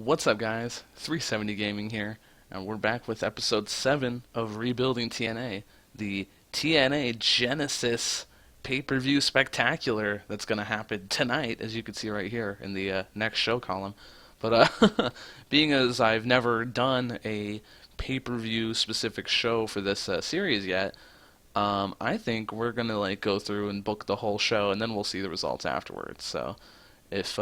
What's up, guys? 370 Gaming here, and we're back with episode 7 of Rebuilding TNA, the TNA Genesis pay-per-view spectacular that's going to happen tonight, as you can see right here in the next show column. But being as I've never done a pay-per-view specific show for this series yet, I think we're going to go through and book the whole show, and then we'll see the results afterwards. So if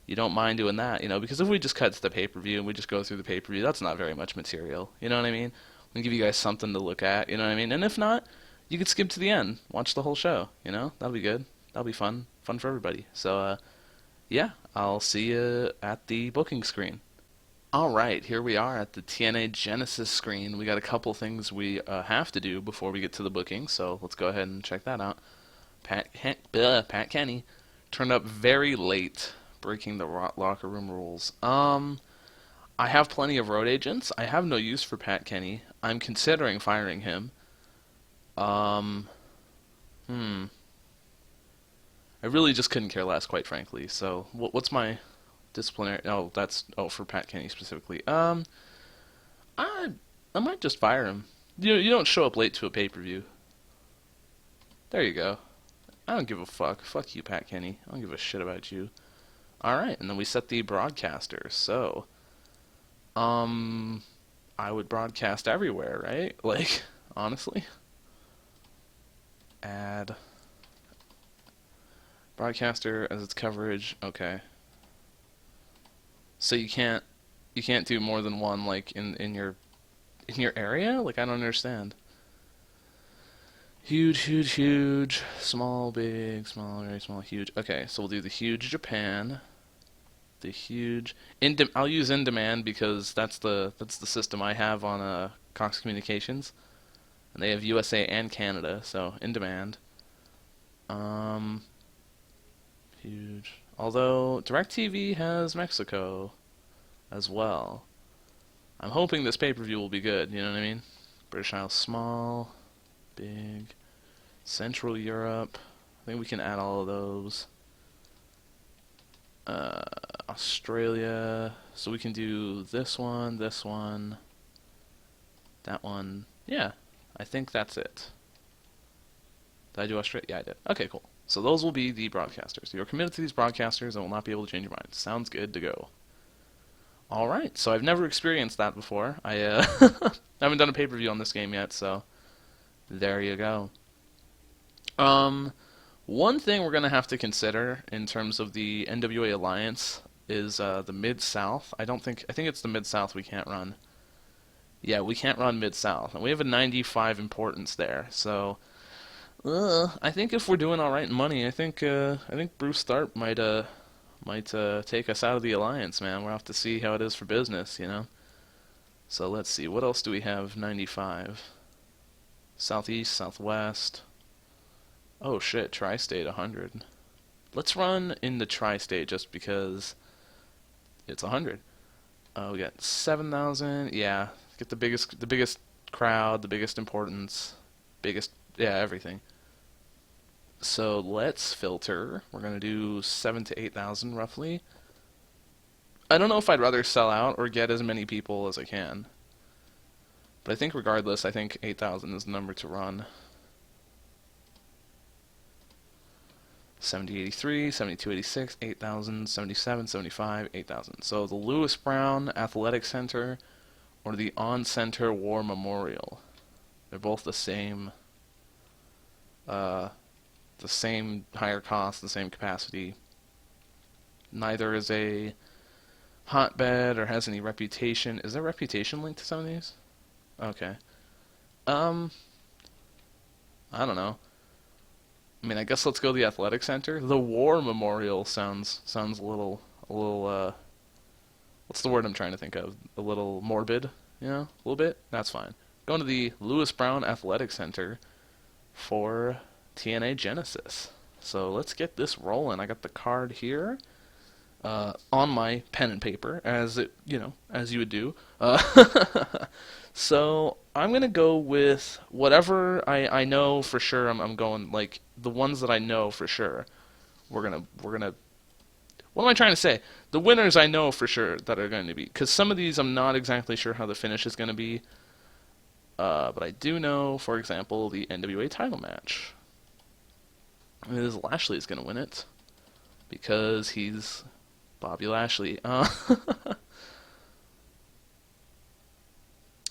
you don't mind doing that, because if we just cut to the pay-per-view and we just go through the pay-per-view, that's not very much material, you know what I mean? We give you guys something to look at, you know what I mean? And if not, you could skip to the end, watch the whole show, That'll be good. That'll be fun for everybody. So, yeah, I'll see you at the booking screen. Alright, here we are at the TNA Genesis screen. We got a couple things we have to do before we get to the booking, so let's go ahead and check that out. Pat Kenny turned up very late, breaking the locker room rules. I have plenty of road agents. I have no use for Pat Kenny. I'm considering firing him. I really just couldn't care less, quite frankly. So, what's my disciplinary? Oh, for Pat Kenny specifically. I might just fire him. You don't show up late to a pay-per-view. There you go. I don't give a fuck. Fuck you, Pat Kenny. I don't give a shit about you. Alright, and then we set the broadcaster. So, I would broadcast everywhere, right? Honestly. Add broadcaster as its coverage. Okay. So you can't do more than one in your area? I don't understand. Huge, huge, huge. Small, big, small, very small, huge. Okay, so we'll do the huge Japan. The huge I'll use in demand because that's the system I have on Cox Communications, and they have USA and Canada, so in demand. Huge. Although DirecTV has Mexico as well. I'm hoping this pay-per-view will be good. You know what I mean? British Isles, small, big, Central Europe. I think we can add all of those. Australia, so we can do this one, that one. Yeah, I think that's it. Did I do Australia? Yeah, I did. Okay, cool. So those will be the broadcasters. You're committed to these broadcasters and will not be able to change your mind. Sounds good to go. Alright, so I've never experienced that before. I haven't done a pay-per-view on this game yet, so there you go. One thing we're going to have to consider in terms of the NWA Alliance is the Mid-South. I think it's the Mid-South we can't run. Yeah, we can't run Mid-South. And we have a 95 importance there. So, I think if we're doing alright in money, I think Bruce Tharp might take us out of the Alliance, man. We'll have to see how it is for business, So let's see. What else do we have? 95. Southeast, Southwest. Oh shit, Tri-State 100. Let's run in the Tri-State just because it's 100. We got 7,000. Yeah, get the biggest crowd, the biggest importance, everything. So let's filter. We're gonna do 7 to 8,000 roughly. I don't know if I'd rather sell out or get as many people as I can. But I think regardless, I think 8,000 is the number to run. 7083, 7286, 8000, 77, 75, 8000. So the Lewis Brown Athletic Center or the On Center War Memorial. They're both the same higher cost, the same capacity. Neither is a hotbed or has any reputation. Is there reputation linked to some of these? Okay. I don't know. I mean, I guess let's go to the athletic center. The War Memorial sounds a little what's the word I'm trying to think of? A little morbid, a little bit. That's fine. Going to the Lewis Brown Athletic Center for TNA Genesis. So let's get this rolling. I got the card here on my pen and paper, as you would do. So I'm gonna go with whatever I know for sure. I'm going the ones that I know for sure. We're gonna What am I trying to say? The winners I know for sure that are going to be, because some of these I'm not exactly sure how the finish is going to be. But I do know, for example, the NWA title match. It is Lashley's going to win it because he's Bobby Lashley.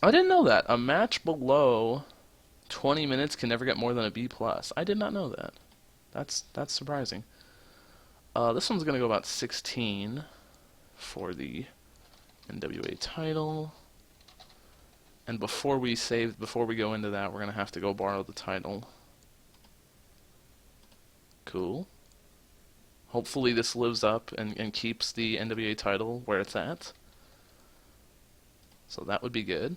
I didn't know that. A match below 20 minutes can never get more than a B plus. I did not know that. That's surprising. This one's gonna go about 16 for the NWA title. And before we go into that, we're gonna have to go borrow the title. Cool. Hopefully this lives up and keeps the NWA title where it's at. So that would be good.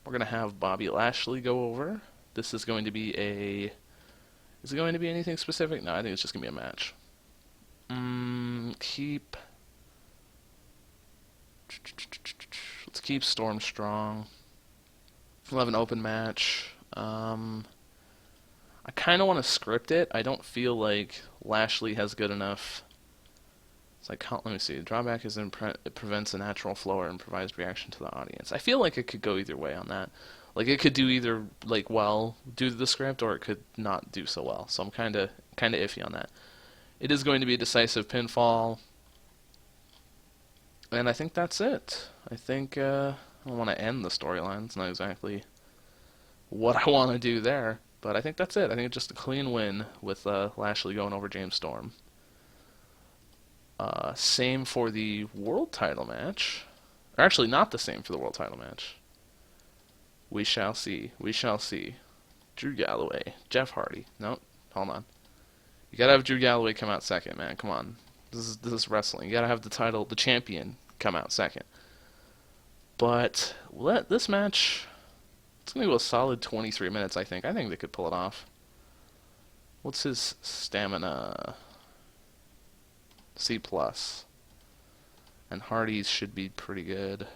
We're going to have Bobby Lashley go over. This is going to be a... Is it going to be anything specific? No, I think it's just going to be a match. Let's keep Storm strong. We'll have an open match. I kind of want to script it. I don't feel like Lashley has good enough... It's like, let me see. The drawback is it prevents a natural flow and provides reaction to the audience. I feel like it could go either way on that. Like, it could do either, like, well, due to the script, or it could not do so well. So I'm kind of iffy on that. It is going to be a decisive pinfall. And I think that's it. I think I want to end the storyline. It's not exactly what I want to do there. But I think that's it. I think it's just a clean win with Lashley going over James Storm. Same for the world title match. Or actually, not the same for the world title match. We shall see. We shall see. Drew Galloway. Jeff Hardy. Nope. Hold on. You gotta have Drew Galloway come out second, man. Come on. This is wrestling. You gotta have the title, the champion, come out second. But this match, it's gonna go a solid 23 minutes, I think. I think they could pull it off. What's his stamina? C+. And Hardy's should be pretty good.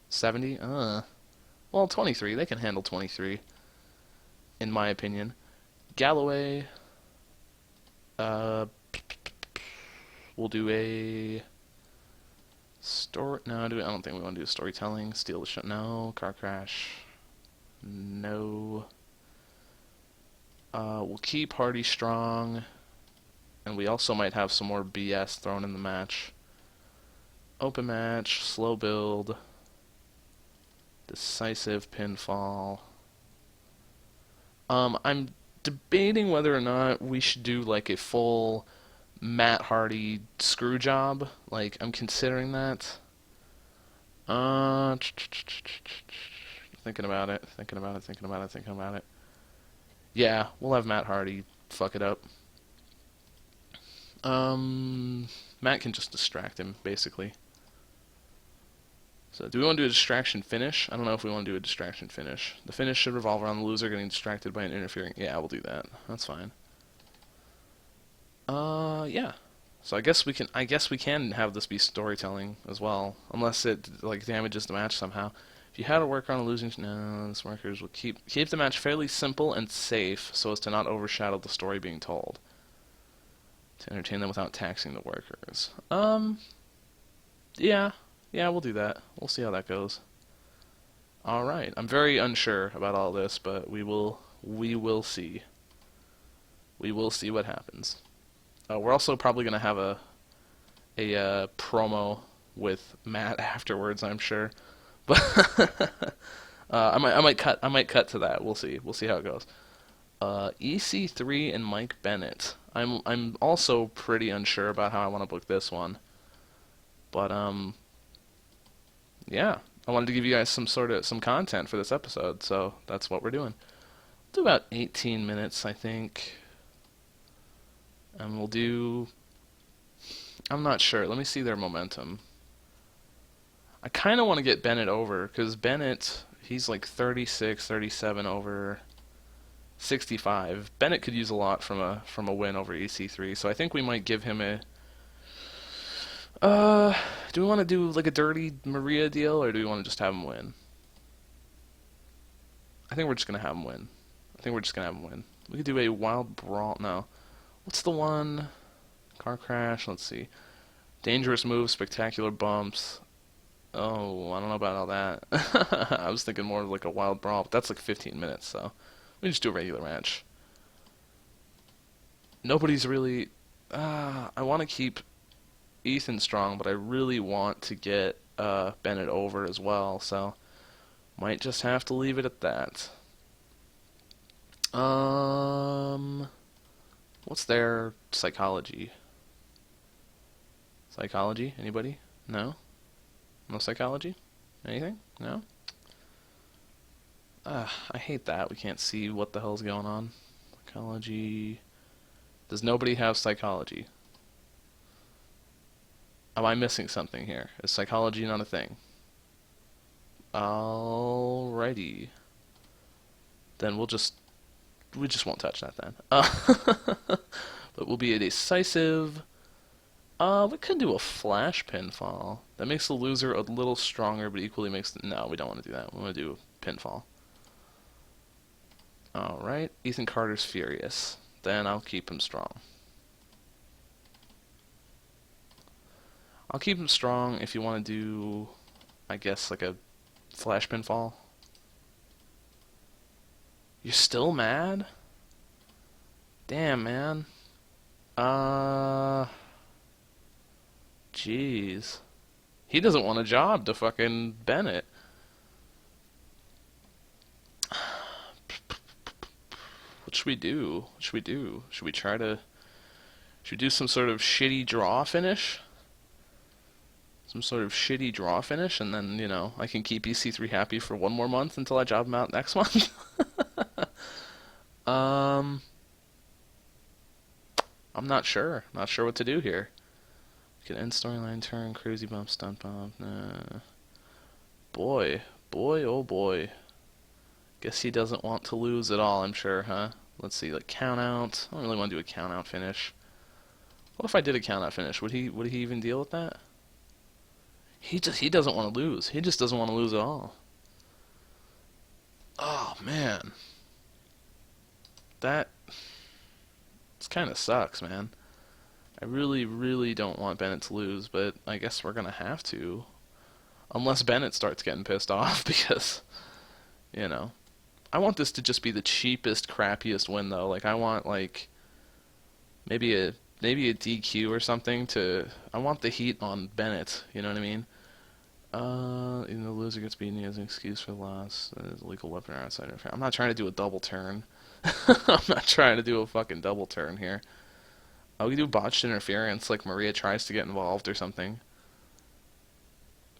70? Well, 23. They can handle 23, in my opinion. Galloway, we'll do a story. No, I don't think we want to do storytelling. Steal the show. No. Car crash. No. We'll keep Hardy strong. And we also might have some more BS thrown in the match. Open match, slow build, decisive pinfall. I'm debating whether or not we should do like a full Matt Hardy screw job. Like, I'm considering that. Thinking about it. Yeah, we'll have Matt Hardy fuck it up. Matt can just distract him, basically. So, do we want to do a distraction finish? I don't know if we want to do a distraction finish. The finish should revolve around the loser getting distracted by an interfering... Yeah, we'll do that. That's fine. Yeah. So I guess we can have this be storytelling as well, unless it, like, damages the match somehow. If you had to work on a losing... No, this workers will keep the match fairly simple and safe so as to not overshadow the story being told. To entertain them without taxing the workers. Yeah, we'll do that. We'll see how that goes. Alright, I'm very unsure about all this, but we will see. We will see what happens. We're also probably going to have a promo with Matt afterwards, I'm sure. But I might cut to that. We'll see. We'll see how it goes. EC3 and Mike Bennett. I'm also pretty unsure about how I want to book this one. But yeah, I wanted to give you guys some content for this episode, so that's what we're doing. We'll do about 18 minutes, I think. And we'll do... I'm not sure. Let me see their momentum. I kind of want to get Bennett over, because Bennett, he's like 36, 37 over 65. Bennett could use a lot from a win over EC3, so I think we might give him a... do we want to do like a Dirty Maria deal, or do we want to just have him win? I think we're just going to have him win. We could do a Wild Brawl. No. What's the one? Car crash, let's see. Dangerous moves, spectacular bumps. Oh, I don't know about all that. I was thinking more of like a wild brawl, but that's like 15 minutes, so we just do a regular match. Nobody's really. I want to keep Ethan strong, but I really want to get Bennett over as well, so might just have to leave it at that. What's their psychology? Psychology? Anybody? No? No psychology? Anything? No? I hate that. We can't see what the hell's going on. Psychology. Does nobody have psychology? Am I missing something here? Is psychology not a thing? Alrighty. Then we just won't touch that then. But we'll be a decisive. We could do a flash pinfall. That makes the loser a little stronger, but equally makes no, we don't want to do that. We want to do a pinfall. Alright, Ethan Carter's furious. Then I'll keep him strong. I'll keep him strong if you want to do, I guess, like a flash pinfall. You're still mad? Damn, man. Jeez. He doesn't want a job to fucking Bennett. What should we do? What should we do? Should we try to... Should we do some sort of shitty draw finish? Some sort of shitty draw finish, and then, you know, I can keep EC3 happy for one more month until I job him out next month? I'm not sure. Not sure what to do here. We can end storyline, turn, crazy bump, stunt bump. Nah. Boy, oh boy. Guess he doesn't want to lose at all, I'm sure, huh? Let's see, like count out. I don't really want to do a count out finish. What if I did a count out finish? Would he even deal with that? He doesn't want to lose. He just doesn't want to lose at all. Oh man. That kind of sucks, man. I really, really don't want Bennett to lose, but I guess we're gonna have to. Unless Bennett starts getting pissed off, because, you know. I want this to just be the cheapest, crappiest win, though. Like, I want, like, maybe a DQ or something to... I want the heat on Bennett, you know what I mean? Even the loser gets beaten, he has an excuse for the loss. There's a legal weapon or outside interference. I'm not trying to do a double turn. I'm not trying to do a fucking double turn here. Oh, we do botched interference, like Maria tries to get involved or something.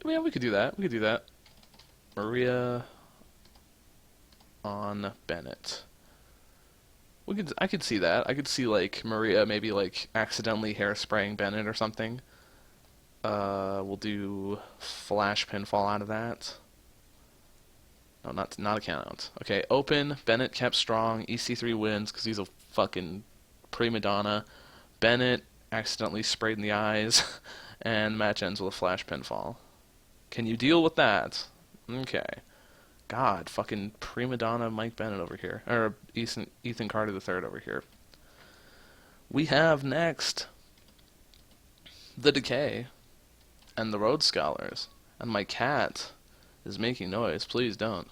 Yeah, we could do that. We could do that. Maria on Bennett. I could see that. I could see, like, Maria maybe, like, accidentally hairspraying Bennett or something. We'll do flash pinfall out of that. No, not a count out. Okay, open. Bennett kept strong. EC3 wins because he's a fucking prima donna. Bennett accidentally sprayed in the eyes, and match ends with a flash pinfall. Can you deal with that? Okay. God, fucking prima donna Mike Bennett over here. Or Ethan Carter III over here. We have next the Decay and the Rhodes Scholars. And my cat is making noise. Please don't.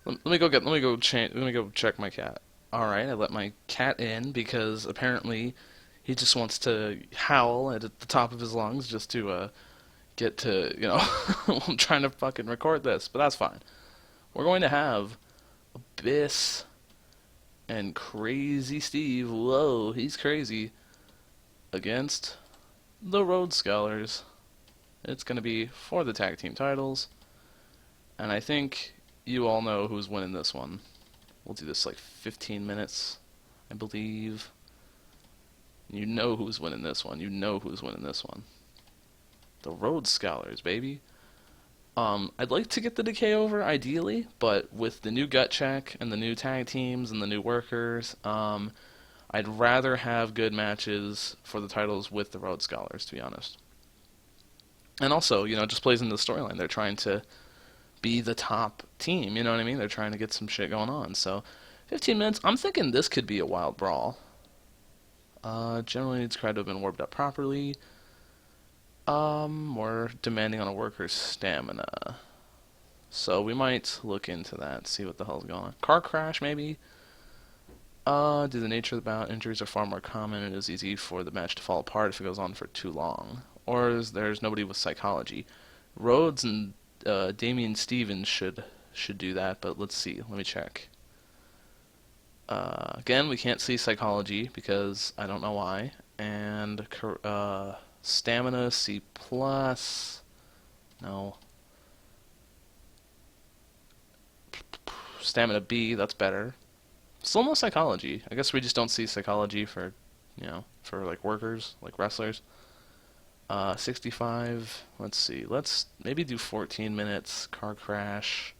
Let me go check my cat. Alright, I let my cat in because apparently he just wants to howl at the top of his lungs just to get to, you know, I'm trying to fucking record this, but that's fine. We're going to have Abyss and Crazy Steve, whoa, he's crazy, against the Rhodes Scholars. It's going to be for the tag team titles, and I think you all know who's winning this one. We'll do this like 15 minutes, I believe. You know who's winning this one. You know who's winning this one. The Rhodes Scholars, baby. I'd like to get the Decay over, ideally, but with the new gut check and the new tag teams and the new workers, I'd rather have good matches for the titles with the Rhodes Scholars, to be honest. And also, you know, it just plays into the storyline. They're trying to be the top team, you know what I mean? They're trying to get some shit going on. So, 15 minutes, I'm thinking this could be a wild brawl. Generally needs crowd to have been warmed up properly. More demanding on a worker's stamina. So we might look into that, see what the hell's going on. Car crash, maybe? Due to the nature of the bout, injuries are far more common, and it is easy for the match to fall apart if it goes on for too long. Or there's nobody with psychology. Rhodes and Damian Stevens should do that, but let's see. Let me check. Again, we can't see psychology because I don't know why. And stamina C plus. No. Stamina B. That's better. Still no psychology. I guess we just don't see psychology for, for like workers, like wrestlers. 65. Let's see. Let's maybe do 14 minutes. Car crash.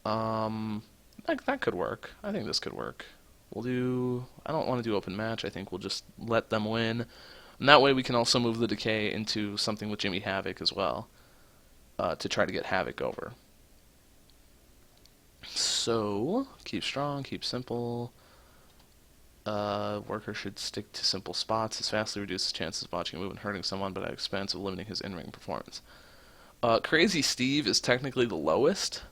That could work. I think this could work. We'll do. I don't want to do open match. I think we'll just let them win, and that way we can also move the Decay into something with Jimmy Havoc as well, to try to get Havoc over. So keep strong, keep simple. Worker should stick to simple spots. This vastly reduces chances of botching a move and hurting someone, but at the expense of limiting his in-ring performance. Crazy Steve is technically the lowest,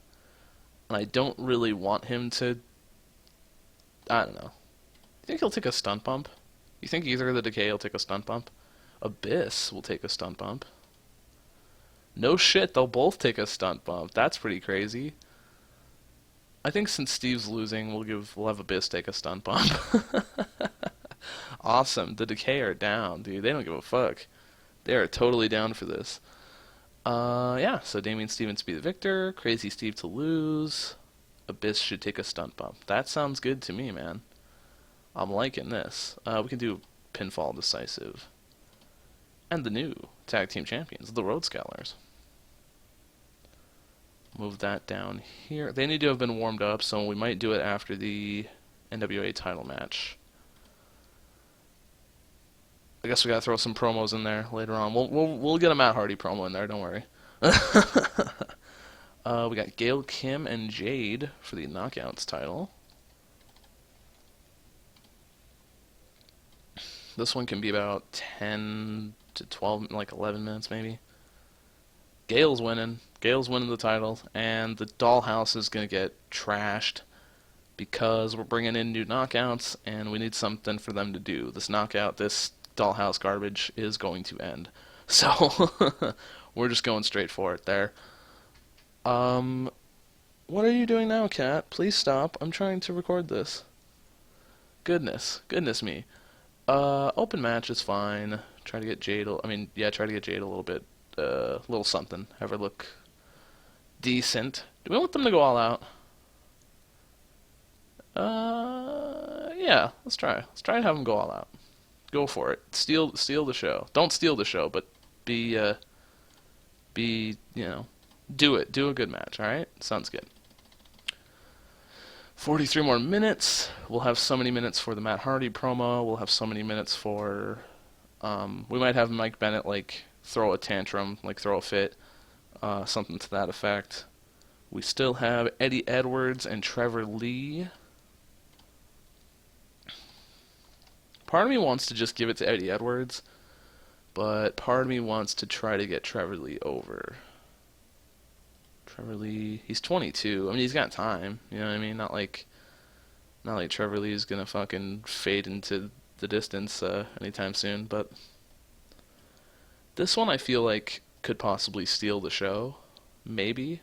and I don't really want him to. I don't know. You think he'll take a stunt bump? You think either of the Decay will take a stunt bump? Abyss will take a stunt bump. No shit, they'll both take a stunt bump. That's pretty crazy. I think since Steve's losing, we'll have Abyss take a stunt bump. Awesome. The Decay are down, dude. They don't give a fuck. They are totally down for this. Yeah, so Damian Stevens be the victor, Crazy Steve to lose, Abyss should take a stunt bump. That sounds good to me, man. I'm liking this. We can do pinfall decisive. And the new tag team champions, the Road Scholars. Move that down here. They need to have been warmed up, so we might do it after the NWA title match. I guess we gotta throw some promos in there later on. We'll get a Matt Hardy promo in there. Don't worry. We got Gail Kim and Jade for the Knockouts title. This one can be about 10 to 12, like 11 minutes maybe. Gail's winning. Gail's winning the title, and the Dollhouse is gonna get trashed because we're bringing in new knockouts, and we need something for them to do. This Dollhouse garbage is going to end. So, we're just going straight for it there. What are you doing now, Kat? Please stop. I'm trying to record this. Goodness me. Open match is fine. Try to get Jade, try to get Jade a little bit, little something. Have her look decent. Do we want them to go all out? Yeah, let's try. Let's try and have them go all out. Go for it. Steal the show. Don't steal the show, but do it. Do a good match, alright? Sounds good. 43 more minutes. We'll have so many minutes for the Matt Hardy promo. We'll have so many minutes for, we might have Mike Bennett, throw a tantrum, throw a fit, something to that effect. We still have Eddie Edwards and Trevor Lee. Part of me wants to just give it to Eddie Edwards, but part of me wants to try to get Trevor Lee over. Trevor Lee, he's 22. I mean, he's got time. You know what I mean? Not like Trevor Lee is gonna fucking fade into the distance anytime soon. But this one, I feel like could possibly steal the show. Maybe.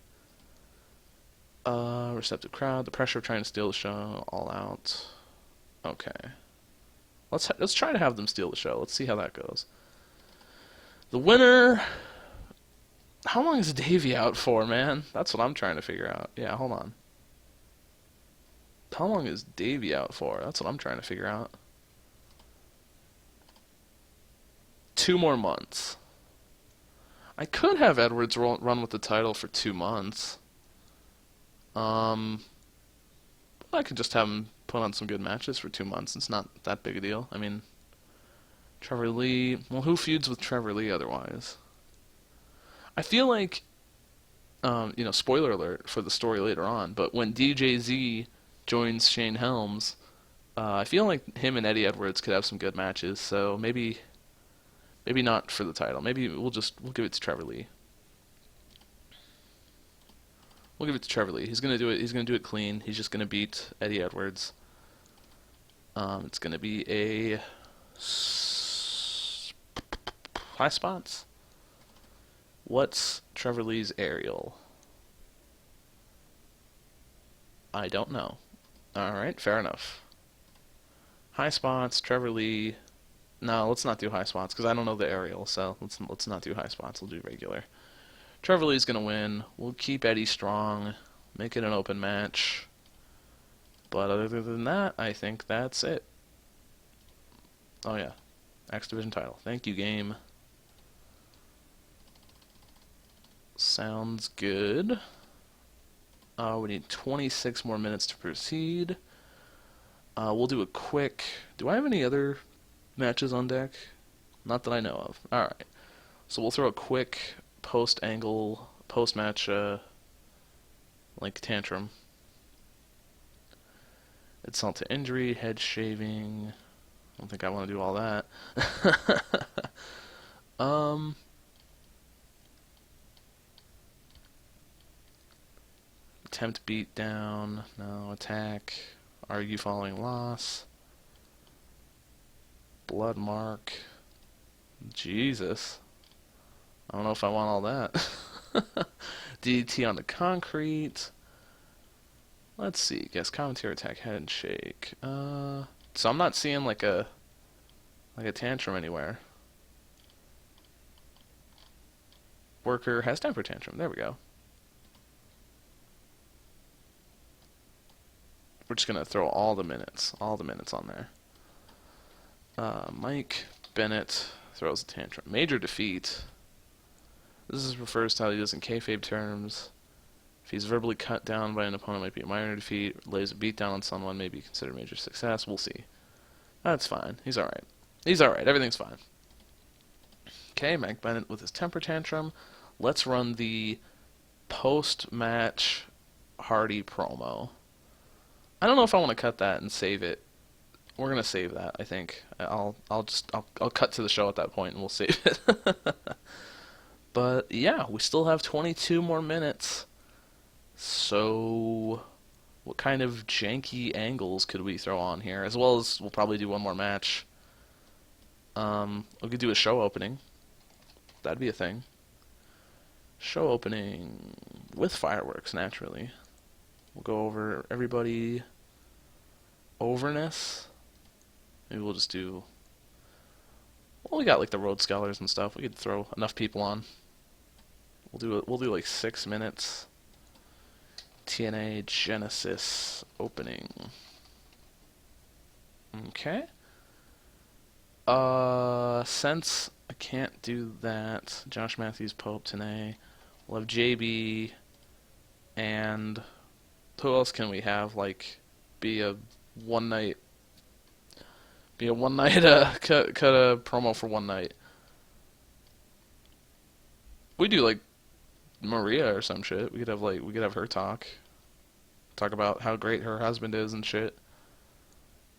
Receptive crowd. The pressure of trying to steal the show. All out. Okay. Let's try to have them steal the show. Let's see how that goes. The winner. How long is Davey out for, man? That's what I'm trying to figure out. Yeah, hold on. How long is Davey out for? That's what I'm trying to figure out. 2 more months. I could have Edwards run with the title for 2 months. I could just have him put on some good matches for 2 months. It's not that big a deal. I mean, Trevor Lee. Well, who feuds with Trevor Lee otherwise? I feel like, spoiler alert for the story later on, but when DJZ joins Shane Helms, I feel like him and Eddie Edwards could have some good matches. So maybe not for the title. Maybe we'll give it to Trevor Lee. We'll give it to Trevor Lee. He's gonna do it. He's gonna do it clean. He's just gonna beat Eddie Edwards. It's gonna be a high spots. What's Trevor Lee's aerial? I don't know. All right, fair enough. High spots, Trevor Lee. No, let's not do high spots because I don't know the aerial. So let's not do high spots. We'll do regular. Trevor Lee's gonna win. We'll keep Eddie strong. Make it an open match. But other than that, I think that's it. Oh yeah, X Division title. Thank you, game. Sounds good. We need 26 more minutes to proceed. We'll do a quick... Do I have any other matches on deck? Not that I know of. Alright. So we'll throw a quick post-angle, post-match, like, tantrum. Insult to injury, head shaving. I don't think I want to do all that. Attempt beat down. No. Attack. Argue following loss. Blood mark. Jesus. I don't know if I want all that. DDT on the concrete. Let's see. Guess commentary attack head and shake. So I'm not seeing like a tantrum anywhere. Worker has temper tantrum. There we go. We're just gonna throw all the minutes on there. Mike Bennett throws a tantrum. Major defeat. This refers to how he does in kayfabe terms. If he's verbally cut down by an opponent, it might be a minor defeat. Lays a beat down on someone, may be considered major success. We'll see. That's fine. He's alright. He's alright. Everything's fine. Okay, Mike Bennett with his temper tantrum. Let's run the post-match Hardy promo. I don't know if I want to cut that and save it. We're gonna save that, I think. I'll cut to the show at that point and we'll save it. But yeah, we still have 22 more minutes. So what kind of janky angles could we throw on here? As well as we'll probably do one more match. We could do a show opening. That'd be a thing. Show opening with fireworks, naturally. We'll go over everybody overness. Maybe we'll just do... Well, we got like the Road Scholars and stuff. We could throw enough people on. We'll do like 6 minutes. TNA Genesis opening. Okay. Since I can't do that, Josh Matthews, Pope, TNA. We'll have JB, and who else can we have? Like, be a one night cut a promo for one night. We do like Maria or some shit. We could have her talk about how great her husband is and shit.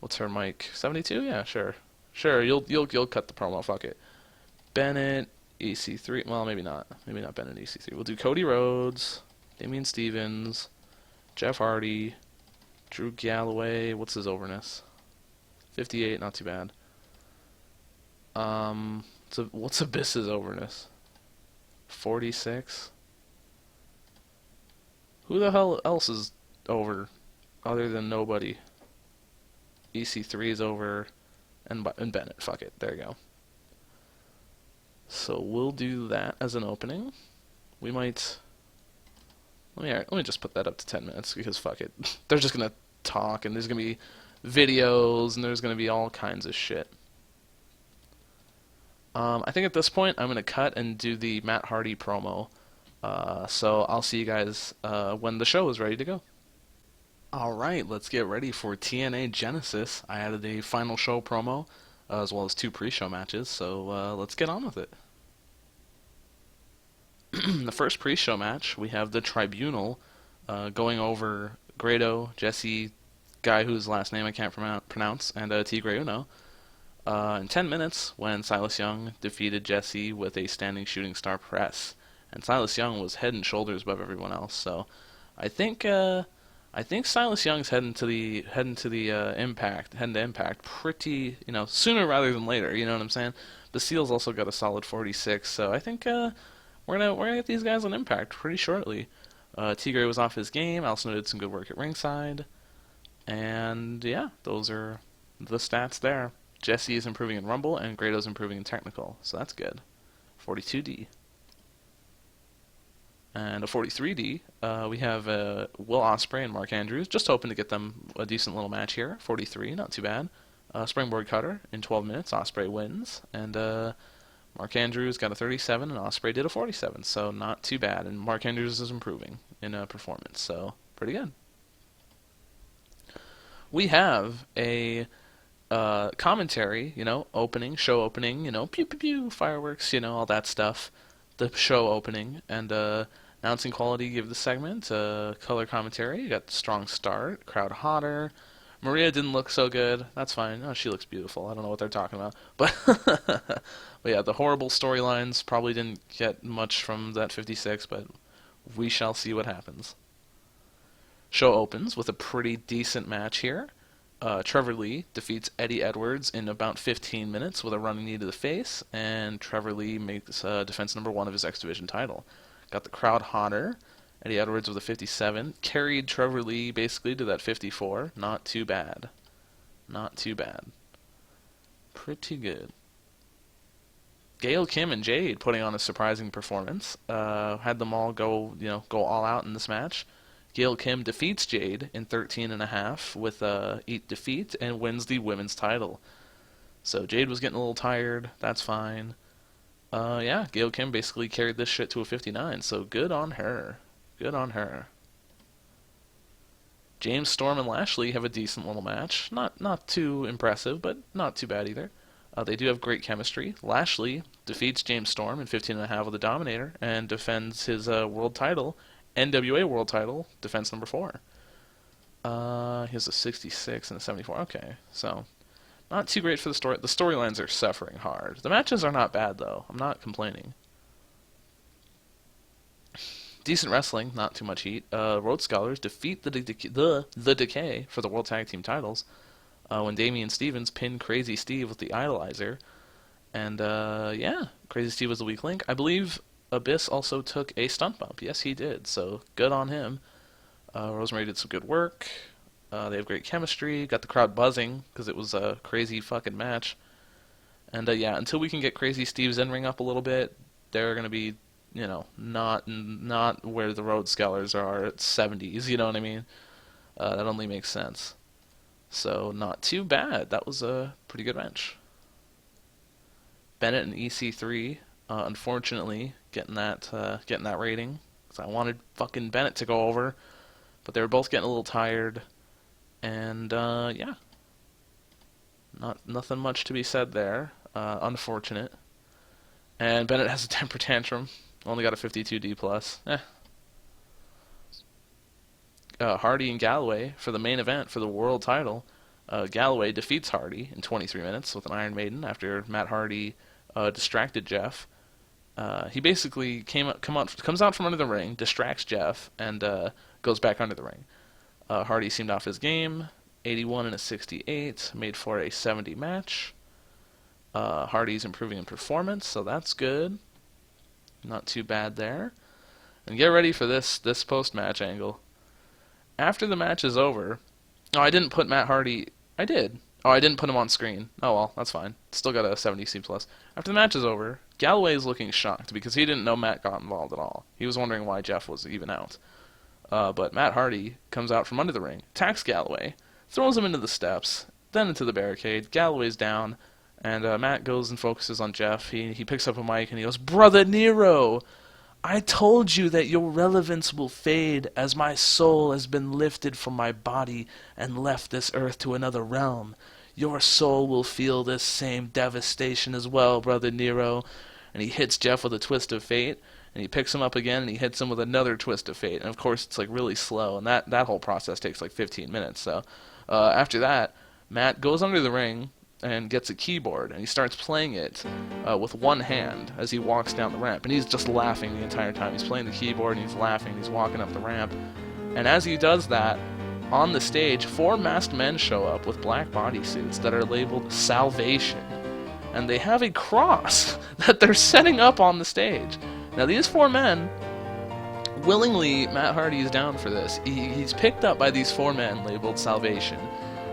What's her mic? 72? Yeah, sure. You'll cut the promo. Fuck it. Bennett, EC3. Well, maybe not. Maybe not Bennett, EC3. We'll do Cody Rhodes, Damian Stevens, Jeff Hardy, Drew Galloway. What's his overness? 58. Not too bad. What's Abyss's overness? 46. Who the hell else is over other than nobody? EC3 is over, and Bennett. Fuck it. There you go. So we'll do that as an opening. We might... Let me just put that up to 10 minutes, because fuck it. They're just going to talk, and there's going to be videos, and there's going to be all kinds of shit. I think at this point, I'm going to cut and do the Matt Hardy promo. So I'll see you guys when the show is ready to go. Alright, let's get ready for TNA Genesis. I added a final show promo, as well as 2 pre-show matches, so let's get on with it. The first pre-show match, we have the Tribunal going over Grado, Jesse, guy whose last name I can't pronounce, and Tigre Uno. In 10 minutes, when Silas Young defeated Jesse with a standing shooting star press, and Silas Young was head and shoulders above everyone else. So, I think Silas Young's heading to the Impact, heading to Impact pretty, sooner rather than later. You know what I'm saying? The Seals also got a solid 46, so I think we're gonna get these guys on Impact pretty shortly. Tigre was off his game. Also did some good work at ringside, and yeah, those are the stats there. Jesse is improving in Rumble, and Grado's improving in Technical, so that's good. 42D. And a 43D, we have Will Ospreay and Mark Andrews, just hoping to get them a decent little match here. 43, not too bad. Springboard Cutter in 12 minutes, Ospreay wins, and Mark Andrews got a 37, and Ospreay did a 47, so not too bad. And Mark Andrews is improving in performance, so pretty good. We have a commentary, opening, show opening, pew pew pew, fireworks, all that stuff. The show opening, and announcing quality give the segment, color commentary, you got strong start, crowd hotter. Maria didn't look so good. That's fine. Oh, she looks beautiful. I don't know what they're talking about. But, but yeah, the horrible storylines probably didn't get much from that 56, but we shall see what happens. Show opens with a pretty decent match here. Trevor Lee defeats Eddie Edwards in about 15 minutes with a running knee to the face, and Trevor Lee makes defense number 1 of his X Division title. Got the crowd hotter. Eddie Edwards with a 57. Carried Trevor Lee basically to that 54. Not too bad. Not too bad. Pretty good. Gail Kim and Jade putting on a surprising performance. Had them all go all out in this match. Gail Kim defeats Jade in 13.5 with 8 defeats and wins the women's title. So Jade was getting a little tired. That's fine. Yeah, Gail Kim basically carried this shit to a 59. So good on her. Good on her. James Storm and Lashley have a decent little match. Not too impressive, but not too bad either. They do have great chemistry. Lashley defeats James Storm in 15.5 with a Dominator and defends his world title, NWA world title, defense number 4. He has a 66 and a 74. Okay, so not too great for the story. The storylines are suffering hard. The matches are not bad, though. I'm not complaining. Decent wrestling, not too much heat. Rhodes Scholars defeat the Decay for the World Tag Team titles when Damian Stevens pinned Crazy Steve with the Idolizer. And, yeah, Crazy Steve was the weak link. I believe Abyss also took a stunt bump. Yes, he did, so good on him. Rosemary did some good work. They have great chemistry. Got the crowd buzzing because it was a crazy fucking match. And, yeah, until we can get Crazy Steve's in-ring up a little bit, they're going to be not where the Rhodes Scholars are at 70s, you know what I mean? That only makes sense. So, not too bad. That was a pretty good match. Bennett and EC3, unfortunately, getting that rating. Because I wanted fucking Bennett to go over. But they were both getting a little tired. And, yeah. Nothing much to be said there. Unfortunate. And Bennett has a temper tantrum. Only got a 52D+. Hardy and Galloway for the main event for the world title. Galloway defeats Hardy in 23 minutes with an Iron Maiden after Matt Hardy distracted Jeff. He basically comes out from under the ring, distracts Jeff, and goes back under the ring. Hardy seemed off his game. 81 and a 68 made for a 70 match. Hardy's improving in performance, so that's good. Not too bad there. And get ready for this post-match angle. After the match is over... Oh, I didn't put Matt Hardy... I did. Oh, I didn't put him on screen. Oh, well, that's fine. Still got a 70C+. After the match is over, Galloway is looking shocked because he didn't know Matt got involved at all. He was wondering why Jeff was even out. But Matt Hardy comes out from under the ring, attacks Galloway, throws him into the steps, then into the barricade. Galloway's down, and Matt goes and focuses on Jeff. He picks up a mic and he goes, "Brother Nero, I told you that your relevance will fade as my soul has been lifted from my body and left this earth to another realm. Your soul will feel this same devastation as well, Brother Nero." And he hits Jeff with a twist of fate. and he picks him up again, and he hits him with another twist of fate. And of course, it's like really slow, and that whole process takes like 15 minutes. So after that, Matt goes under the ring and gets a keyboard, and he starts playing it with one hand as he walks down the ramp. And he's just laughing the entire time. He's playing the keyboard, and he's laughing, he's walking up the ramp. And as he does that, on the stage, 4 masked men show up with black bodysuits that are labeled Salvation. And they have a cross that they're setting up on the stage. Now, these 4 men, willingly, Matt Hardy is down for this. He's picked up by these 4 men labeled Salvation,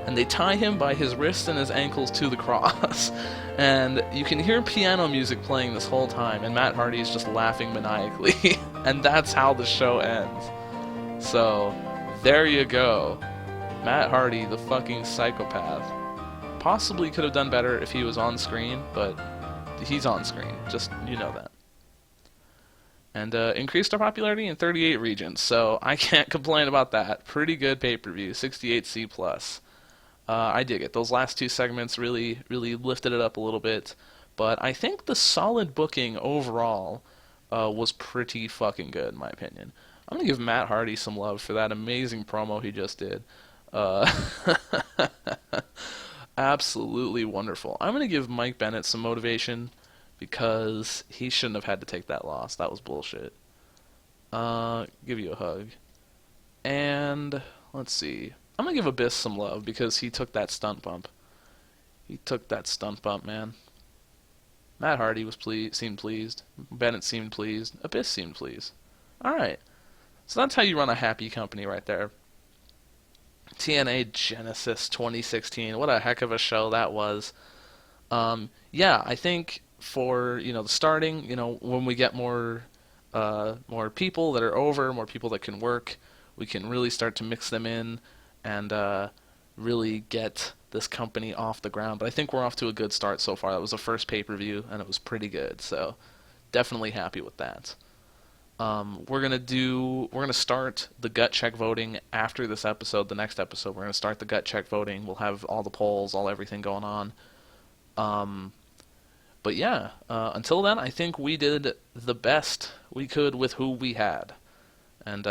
and they tie him by his wrists and his ankles to the cross. And you can hear piano music playing this whole time, and Matt Hardy is just laughing maniacally. And that's how the show ends. So, there you go. Matt Hardy, the fucking psychopath. Possibly could have done better if he was on screen, but he's on screen. Just, you know that. And increased our popularity in 38 regions, so I can't complain about that. Pretty good pay-per-view, 68C+. I dig it. Those last 2 segments really lifted it up a little bit, but I think the solid booking overall was pretty fucking good, in my opinion. I'm going to give Matt Hardy some love for that amazing promo he just did. Absolutely wonderful. I'm going to give Mike Bennett some motivation because he shouldn't have had to take that loss. That was bullshit. Give you a hug. And let's see. I'm going to give Abyss some love because he took that stunt bump. He took that stunt bump, man. Matt Hardy was seemed pleased. Bennett seemed pleased. Abyss seemed pleased. Alright. So that's how you run a happy company right there. TNA Genesis 2016. What a heck of a show that was. Yeah, I think for, the starting, when we get more people that are over, more people that can work, we can really start to mix them in and really get this company off the ground. But I think we're off to a good start so far. That was the first pay-per-view, and it was pretty good. So definitely happy with that. We're gonna start the gut check voting after this episode. The next episode, we're gonna start the gut check voting. We'll have all the polls, everything going on. But yeah, until then, I think we did the best we could with who we had, and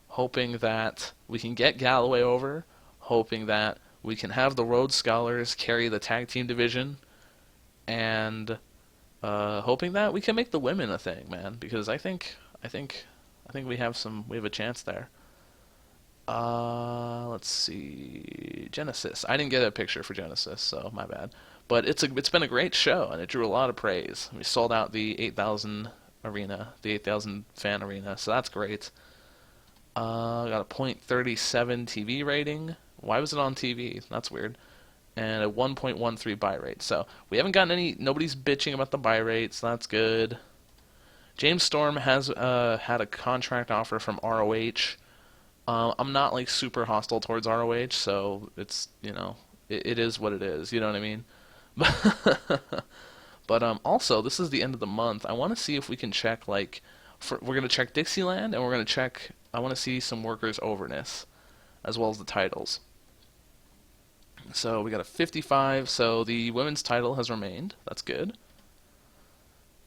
hoping that we can get Galloway over, hoping that we can have the Rhodes Scholars carry the tag team division, and hoping that we can make the women a thing, man. Because I think we have a chance there. Let's see, Genesis. I didn't get a picture for Genesis, so my bad. But it's been a great show, and it drew a lot of praise. We sold out the 8,000 fan arena, so that's great. Got a .37 TV rating. Why was it on TV? That's weird. And a 1.13 buy rate. So we haven't gotten nobody's bitching about the buy rate, so that's good. James Storm has had a contract offer from ROH. I'm not super hostile towards ROH, so it's it is what it is. You know what I mean? But also, this is the end of the month. I want to see if we can check we're gonna check Dixieland, and we're gonna check. I want to see some workers' overness, as well as the titles. So we got a 55. So the women's title has remained. That's good.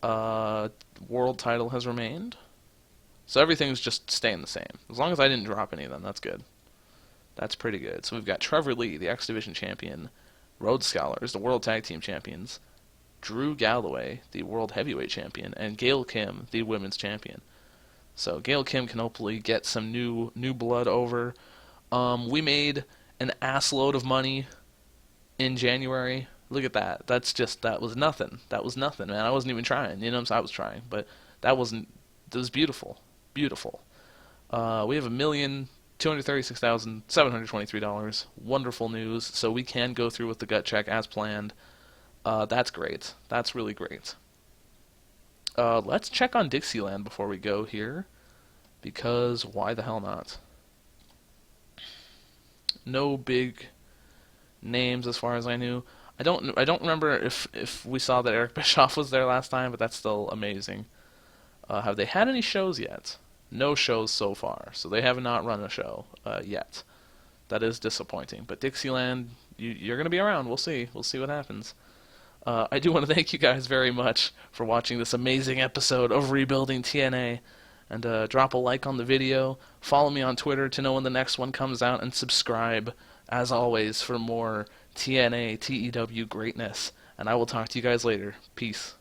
World title has remained. So everything's just staying the same. As long as I didn't drop any of them, that's good. That's pretty good. So we've got Trevor Lee, the X Division champion, Rhodes Scholars, the World Tag Team champions, Drew Galloway, the World Heavyweight champion, and Gail Kim, the Women's champion. So Gail Kim can hopefully get some new blood over. We made an assload of money in January. Look at that. That was nothing. That was nothing, man. I wasn't even trying. I was trying, but that was beautiful. Beautiful. We have $1,236,723. Wonderful news. So we can go through with the gut check as planned. That's great. That's really great. Let's check on Dixieland before we go here, because why the hell not? No big names as far as I knew. I don't remember if we saw that Eric Bischoff was there last time, but that's still amazing. Have they had any shows yet? No shows so far, so they have not run a show yet. That is disappointing. But Dixieland, you're going to be around. We'll see. We'll see what happens. I do want to thank you guys very much for watching this amazing episode of Rebuilding TNA. And drop a like on the video, follow me on Twitter to know when the next one comes out, and subscribe, as always, for more TNA, TEW greatness. And I will talk to you guys later. Peace.